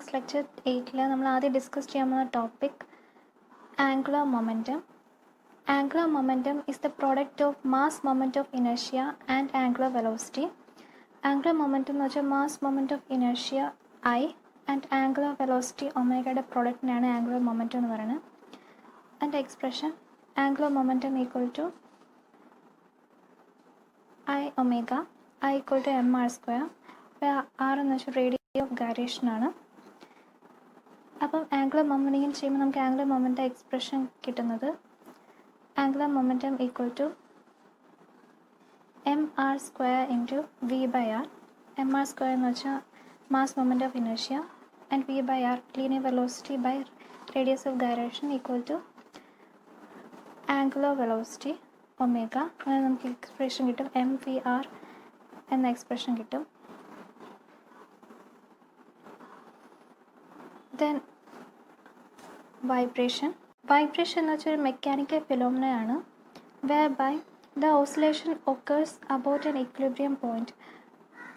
Maths lecture 8 നമ്മൾ ആദ്യം discuss ചെയ്യാൻ പോകുന്ന topic angular momentum. Angular momentum is the product of mass moment of inertia and angular velocity. Angular momentum എന്ന് വെച്ചാൽ mass moment of inertia I and angular velocity ഒമേഗയുടെ പ്രോഡക്റ്റിനാണ് angular momentum എന്ന് പറയുന്നത്. അതിൻ്റെ expression angular momentum equal to I omega I equal to mr². R എന്ന് വെച്ചാൽ radius of ഗൈറേഷനാണ്. അപ്പം ആംഗുലർ മൊമെൻറ്റിങ് ചെയ്യുമ്പോൾ നമുക്ക് ആംഗുലർ മൊമെൻറ്റം എക്സ്പ്രഷൻ കിട്ടുന്നത് angular momentum equal to mr² into v/r. mr² എന്ന് വെച്ചാൽ mass moment of inertia and v/r linear velocity by radius of gyration equal to angular velocity omega. അങ്ങനെ നമുക്ക് expression കിട്ടും mvr എന്ന എക്സ്പ്രഷൻ കിട്ടും. Then vibration എന്ന് വെച്ചാൽ ഒരു മെക്കാനിക്കൽ ഫിനോമിനയാണ് whereby the oscillation occurs about an equilibrium point.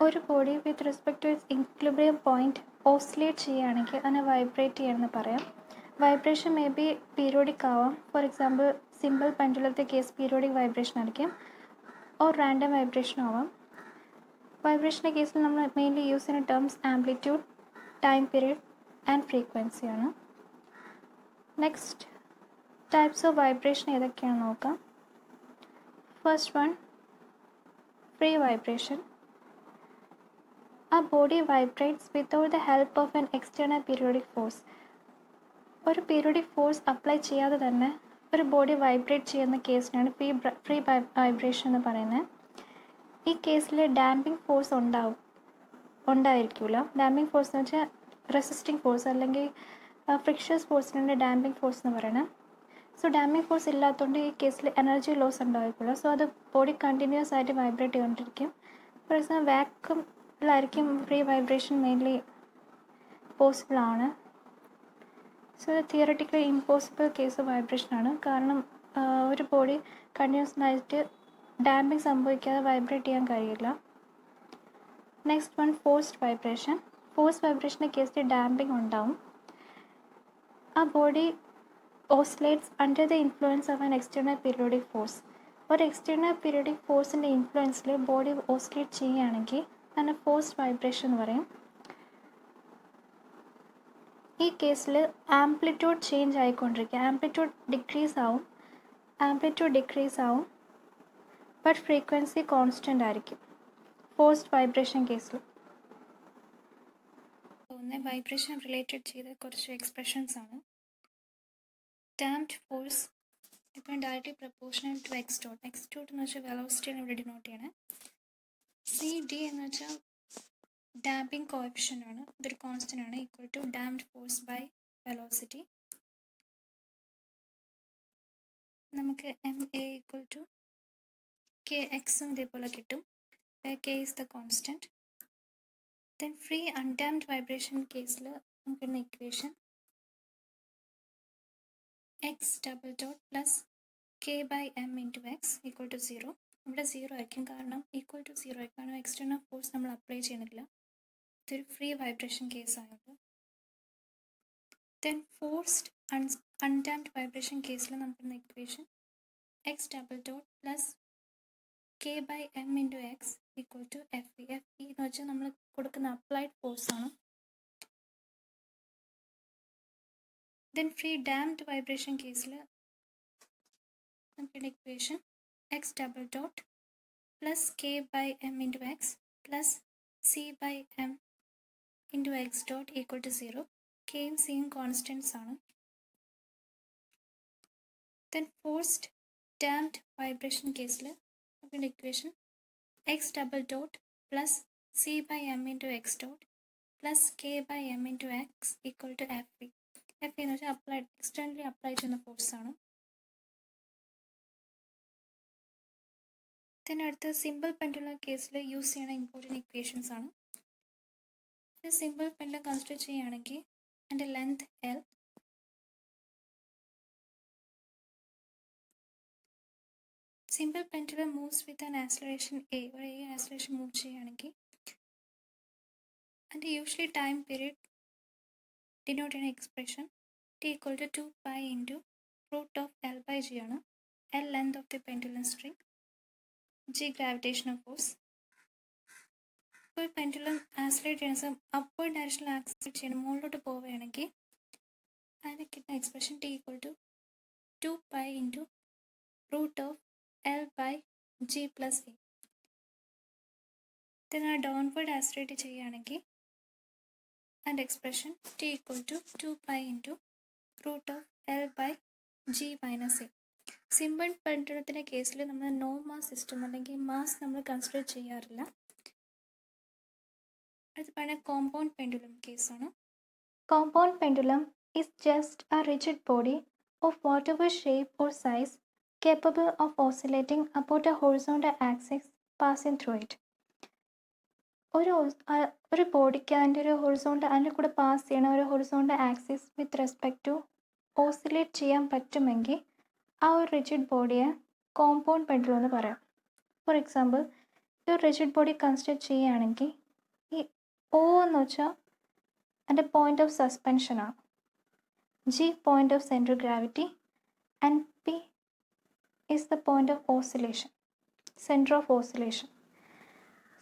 ഒരു body with respect to its equilibrium point oscillate ചെയ്യുകയാണെങ്കിൽ അതിനെ വൈബ്രേറ്റ് ചെയ്യണമെന്ന് പറയാം. വൈബ്രേഷൻ മേ ബി പീരിയോഡിക് ആവാം. ഫോർ എക്സാമ്പിൾ സിമ്പിൾ പെൻഡുലത്തെ കേസ് പീരിയോഡിക് വൈബ്രേഷൻ ആയിരിക്കും, ഓർ റാൻഡം വൈബ്രേഷൻ ആവാം. വൈബ്രേഷൻ്റെ കേസിൽ നമ്മൾ മെയിൻലി യൂസ് ചെയ്യുന്ന terms amplitude, time period and frequency ആണ്. നെക്സ്റ്റ് ടൈപ്സ് ഓഫ് വൈബ്രേഷൻ ഏതൊക്കെയാണെന്ന് നോക്കാം. First one, free vibration. A body vibrates without the help of an external periodic force. ഒരു പീരിയോഡിക് ഫോഴ്സ് അപ്ലൈ ചെയ്യാതെ തന്നെ ഒരു ബോഡി വൈബ്രേറ്റ് ചെയ്യുന്ന കേസിനാണ് free vibration എന്ന് പറയുന്നത്. ഈ കേസിൽ ഡാമ്പിംഗ് ഫോഴ്സ് ഉണ്ടായിരിക്കില്ല. ഡാമ്പിംഗ് ഫോഴ്സ് എന്ന് വെച്ചാൽ റെസിസ്റ്റിംഗ് ഫോഴ്സ് അല്ലെങ്കിൽ ഫ്രിക്ഷസ് ഫോഴ്സിനാണ് ഡാമ്പിംഗ് ഫോഴ്സ് എന്ന് പറയുന്നത്. സോ ഡാമ്പിംഗ് ഫോഴ്സ് ഇല്ലാത്തതുകൊണ്ട് ഈ കേസിൽ എനർജി ലോസ് ഉണ്ടായിരിക്കില്ല. സോ അത് ബോഡി കണ്ടിന്യൂസ് ആയിട്ട് വൈബ്രേറ്റ് ചെയ്തുകൊണ്ടിരിക്കും. ഫോർ എക്സാമ്പിൾ വാക്യൂമിലായിരിക്കും ഫ്രീ വൈബ്രേഷൻ മെയിൻലി പോസിബിൾ ആണ്. സോ ഇത് തിയററ്റിക്കലി ഇമ്പോസിബിൾ കേസ് വൈബ്രേഷനാണ്. കാരണം ഒരു ബോഡി കണ്ടിന്യൂസ് ആയിട്ട് ഡാമ്പിംഗ് സംഭവിക്കാതെ വൈബ്രേറ്റ് ചെയ്യാൻ കഴിയില്ല. Next one, forced vibration. Force വൈബ്രേഷൻ്റെ കേസിൽ ഡാമ്പിംഗ് ഉണ്ടാവും. ആ body oscillates under the influence of an external periodic force. ഒരു എക്സ്റ്റേണൽ പീരിയോഡിക് ഫോഴ്സിൻ്റെ ഇൻഫ്ലുവൻസിൽ ബോഡി ഓസിലേറ്റ് ചെയ്യുകയാണെങ്കിൽ അതിനെ ഫോഴ്സ്ഡ് വൈബ്രേഷൻ എന്ന് പറയും. ഈ കേസിൽ ആംപ്ലിറ്റ്യൂഡ് ചേഞ്ച് ആയിക്കൊണ്ടിരിക്കുക. ആംപ്ലിറ്റ്യൂഡ് ഡിക്രീസ് ആവും ബട്ട് ഫ്രീക്വൻസി കോൺസ്റ്റൻ്റ് ആയിരിക്കും ഫോഴ്സ്ഡ് വൈബ്രേഷൻ കേസിൽ. വൈബ്രേഷൻ റിലേറ്റഡ് ചെയ്ത കുറച്ച് എക്സ്പ്രഷൻസ് ആണ്. ഡാംപ്ഡ് ഫോഴ്സ് ഇപ്പം directly proportional to x dot എന്ന് വെച്ചാൽ വെലോസിറ്റിയാണ് ഇവിടെ ഡിനോട്ട് ചെയ്യണേ. CD എന്ന് വെച്ചാൽ ഡാമ്പിംഗ് കോഎഫിഷ്യൻ്റ് ആണ്, ഇതൊരു കോൺസ്റ്റൻ്റ് ആണ്, equal to damped force by velocity. നമുക്ക് MA ഈക്വൽ ടു KXും ഇതേപോലെ കിട്ടും. K is the constant. Then free undamped vibration കേസിൽ നമുക്കിടുന്ന equation x double dot plus K/m into X equal to 0. ഇവിടെ 0 ആയിരിക്കും, കാരണം ഈക്വൽ ടു 0 ആയിരിക്കും, കാരണം എക്സ്റ്റേണൽ ഫോഴ്സ് നമ്മൾ അപ്ലൈ ചെയ്യുന്നില്ല. ഇതൊരു ഫ്രീ വൈബ്രേഷൻ കേസ് ആയത്. ദെൻ ഫോഴ്സ്ഡ് അൺഡാംപ്ഡ് വൈബ്രേഷൻ കേസിൽ നമുക്കിടുന്ന equation x double dot plus K/m into X equal to FE. FE എന്ന് വെച്ചാൽ നമ്മൾ കൊടുക്കുന്ന അപ്ലൈഡ് ഫോഴ്സാണ്. ദെൻ ഫ്രീ ഡാംപ്ഡ് വൈബ്രേഷൻ കേസിൽ നമുക്കിവിടെ equation x double dot plus K/m into X plus C/m into X dot equal to 0. കെയും സിയും constants ആണ്. ദെൻ ഫോഴ്സ്ഡ് ഡാംപ്ഡ് വൈബ്രേഷൻ കേസിൽ നമുക്കിവിടെ equation x double dot plus C/m into X dot plus K/m into X equal to FE. FE എന്ന് വെച്ചാൽ externally apply ചെയ്യുന്ന ഫോഴ്സാണ്. then അടുത്ത സിമ്പിൾ പെൻഡുലം കേസിൽ യൂസ് ചെയ്യുന്ന ഇമ്പോർട്ടൻറ്റ് ഇക്വേഷൻസ് ആണ്. ഒരു സിമ്പിൾ പെൻഡുലം കൺസിഡർ ചെയ്യുകയാണെങ്കിൽ അതിൻ്റെ length L, simple pendulum moves with an acceleration A. ഒരു A ആക്സിലറേഷൻ മൂവ് ചെയ്യുകയാണെങ്കിൽ അതിൻ്റെ യൂഷ്വലി ടൈം പീരീഡ് ഡിനോട്ട് ചെയ്യുന്ന expression T equal to 2 pi into root of L by G ആണ്. L length of the pendulum string, G gravitational force. ഇപ്പോൾ pendulum accelerate ചെയ്യുന്ന upward ഡയറക്ഷനിൽ accelerate ചെയ്യണം, മുകളിലോട്ട് പോവുകയാണെങ്കിൽ അതിന് കിട്ടുന്ന expression T equal to 2 pi into root of L by G plus A. ഇതിനെ ഡൗൺവേർഡ് ആക്സിലേറ്റ് ചെയ്യുകയാണെങ്കിൽ അതിൻ്റെ expression T equal to 2 pi into root of L by G minus A. Simple പെൻഡുലത്തിൻ്റെ കേസിൽ നമ്മൾ നോ മാസ് സിസ്റ്റം അല്ലെങ്കിൽ mass നമ്മൾ consider ചെയ്യാറില്ല. അടുത്ത് പറയുന്നത് കോമ്പൗണ്ട് പെൻഡുലം കേസാണ്. Compound pendulum is just a rigid body of whatever shape or size capable of oscillating about a horizontal axis passing through it. ഒരു ബോഡിക്ക് അതിൻ്റെ ഒരു ഹൊറിസോണ്ടൽ അതിൻ്റെ കൂടെ പാസ് ചെയ്യണ ഒരു horizontal axis with respect to oscillate ചെയ്യാൻ പറ്റുമെങ്കിൽ ആ ഒരു റിജിഡ് ബോഡിയെ കോമ്പൗണ്ട് പെൻഡുലം എന്ന് പറയാം. ഫോർ എക്സാമ്പിൾ, ഈ ഒരു റിജിഡ് ബോഡി കൺസിഡർ ചെയ്യുകയാണെങ്കിൽ ഈ ഒ എന്ന് വെച്ചാൽ അതിൻ്റെ പോയിൻ്റ് ഓഫ് സസ്പെൻഷനാണ്, G point of center of gravity, and P is the point of oscillation, center of oscillation.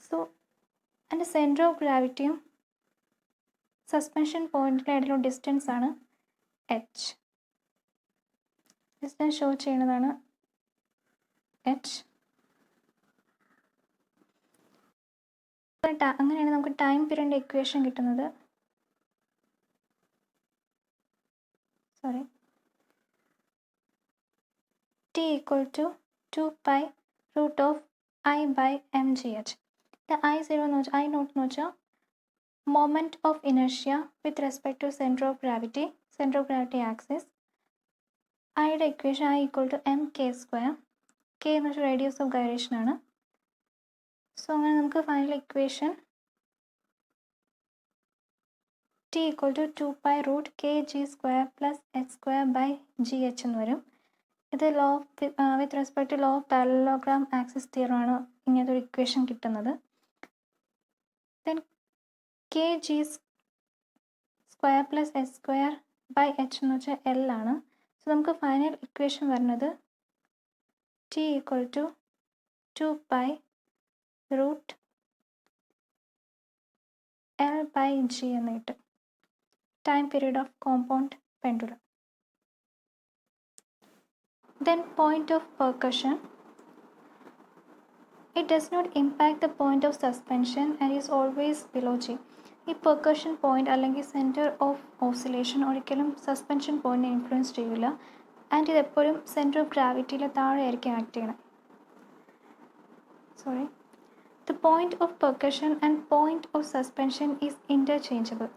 So, and the center of gravity suspension point ഇടയിലുള്ള distance ആണ് h. Distance show ചെയ്യുന്നതാണ് h. അങ്ങനെയാണ് നമുക്ക് time പീരിയഡിൻ്റെ equation കിട്ടുന്നത്. T equal to 2 pi root of I by mgh. The I0 I naught എന്ന് വെച്ചാൽ moment of inertia with respect to center of gravity axis. ഐയുടെ equation I equal to mk square. k എന്ന് വെച്ചാൽ radius of gyration ആണ്. So അങ്ങനെ നമുക്ക് final equation T equal to 2 pi root kg square plus h square by gh എന്ന് വരും. ഇത് law with respect to law of parallelogram axis തിയറമാണ് ഇങ്ങനത്തെ ഒരു ഇക്വേഷൻ കിട്ടുന്നത്. Then K G square plus H square by H എന്ന് വെച്ചാൽ L ആണ്. സോ നമുക്ക് ഫൈനൽ ഇക്വേഷൻ വരുന്നത് T equal to 2 pi root L by G എന്ന് കിട്ടും. Time period of compound pendulum. Then point of percussion. It does not impact the point of suspension and is always below G. ഈ percussion point അല്ലെങ്കിൽ centre of oscillation ഒരിക്കലും suspension പോയിന്റിനെ influence ചെയ്യില്ല. And ഇതെപ്പോഴും centre of ഗ്രാവിറ്റിയിൽ താഴെ ആയിരിക്കും act ചെയ്യണം. The point of percussion and point of suspension is interchangeable.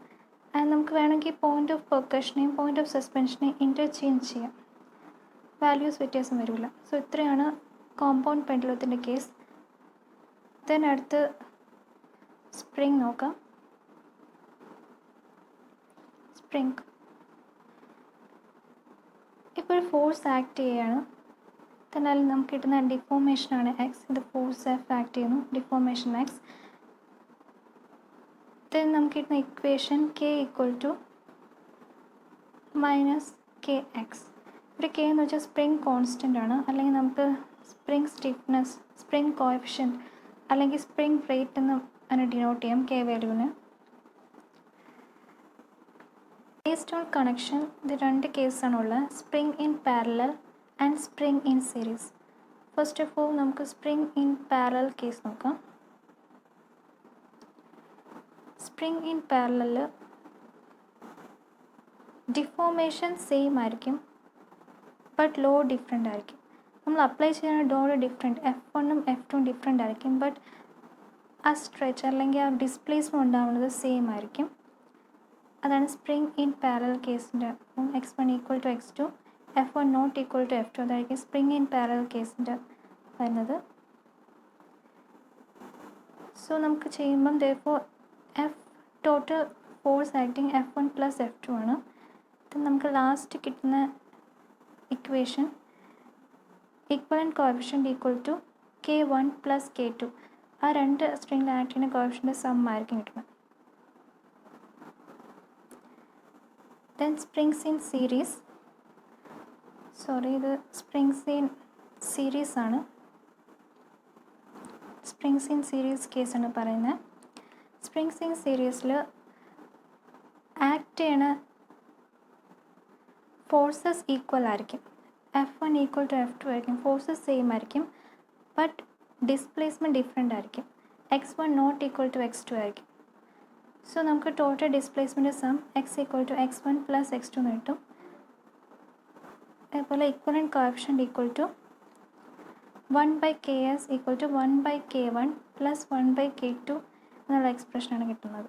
And നമുക്ക് വേണമെങ്കിൽ പോയിന്റ് ഓഫ് പെർക്കഷനെയും പോയിന്റ് ഓഫ് സസ്പെൻഷനെയും ഇൻ്റർചേഞ്ച് ചെയ്യാം, വാല്യൂസ് വ്യത്യാസം വരില്ല. സോ ഇത്രയാണ് കോമ്പൗണ്ട് പെൻഡുലത്തിൻ്റെ കേസ്. ദെൻ അടുത്ത് സ്പ്രിങ് നോക്കാം. സ്പ്രിങ് ഇപ്പോൾ ഒരു ഫോഴ്സ് ആക്ട് ചെയ്യുകയാണ്. എന്നാൽ നമുക്ക് കിട്ടുന്ന ഡിഫോർമേഷനാണ് എക്സ്. ഇത് ഫോഴ്സ് എഫ് ആക്ട് ചെയ്യുന്നു, ഡിഫോർമേഷൻ എക്സ്. ദെൻ നമുക്ക് കിട്ടുന്ന equation K equal to minus K X. ഇവിടെ കെ എന്ന് വെച്ചാൽ സ്പ്രിങ് കോൺസ്റ്റൻ്റ് ആണ്, അല്ലെങ്കിൽ നമുക്ക് സ്പ്രിങ് സ്റ്റിഫ്നെസ്, സ്പ്രിങ് കോഎഫിഷ്യൻറ്റ് അല്ലെങ്കിൽ സ്പ്രിങ് റേറ്റ് എന്ന് അതിനെ ഡിനോട്ട് ചെയ്യാം കെ വാല്യൂവിന്. ബേസ്ഡ് ഓൺ കണക്ഷൻ ഇത് രണ്ട് കേസാണുള്ളത്, spring in parallel and spring in series. First of all നമുക്ക് സ്പ്രിങ് ഇൻ പാരലൽ കേസ് നോക്കാം. Spring in parallel deformation same ആയിരിക്കും, ബട്ട് ലോ ഡിഫറെൻ്റ് ആയിരിക്കും. നമ്മൾ അപ്ലൈ ചെയ്യുന്ന ഡോഡ് ഡിഫറെൻറ്റ്, F1ഉം F2ഉം ഡിഫറെൻ്റ് ആയിരിക്കും, ബട്ട് ആ സ്ട്രെച്ച് അല്ലെങ്കിൽ ആ ഡിസ്പ്ലേസ്മെൻറ്റ് ഉണ്ടാവുന്നത് സെയിം ആയിരിക്കും. അതാണ് സ്പ്രിങ് ഇൻ പാരലൽ കേസിൻ്റെ x1 equal to x2, F1 not equal to F2. അതായിരിക്കും സ്പ്രിങ് ഇൻ പാരലൽ കേസിൻ്റെ വരുന്നത്. സോ നമുക്ക് ചെയ്യുമ്പം therefore F total force acting F1 plus F2 ആണ്. നമുക്ക് ലാസ്റ്റ് കിട്ടുന്ന equation equivalent coefficient equal to K1 plus K2. ആ രണ്ട് സ്ട്രിങ്ങിൽ ആക്ട് ചെയ്യുന്ന കോഎഫിഷ്യൻ്റെ സം ആയിരിക്കും കിട്ടുന്നത്. ദെൻ സ്പ്രിങ്സ് ഇൻ സീരീസ്, ഇത് സ്പ്രിങ്സ് ഇൻ സീരീസ് ആണ്, സ്പ്രിങ്സ് ഇൻ സീരീസ് കേസാണ് പറയുന്നത്. സ്പ്രിങ്സ് ഇൻ സീരീസിൽ ആക്ട് ചെയ്യണ ഫോഴ്സസ് ഈക്വൽ ആയിരിക്കും. F1 ഈക്വൽ ടു F2 ആയിരിക്കും. ഫോഴ്സസ് സെയിം ആയിരിക്കും, ബട്ട് ഡിസ്പ്ലേസ്മെൻറ്റ് ഡിഫറെൻ്റ് ആയിരിക്കും. x1 not equal to x2 ആയിരിക്കും. സോ നമുക്ക് total displacement sum x equal to x1 plus x2 എന്ന് കിട്ടും. അതുപോലെ equivalent coefficient equal to 1/ks equal to 1/k1 plus 1/k2 എന്നുള്ള എക്സ്പ്രഷനാണ് കിട്ടുന്നത്.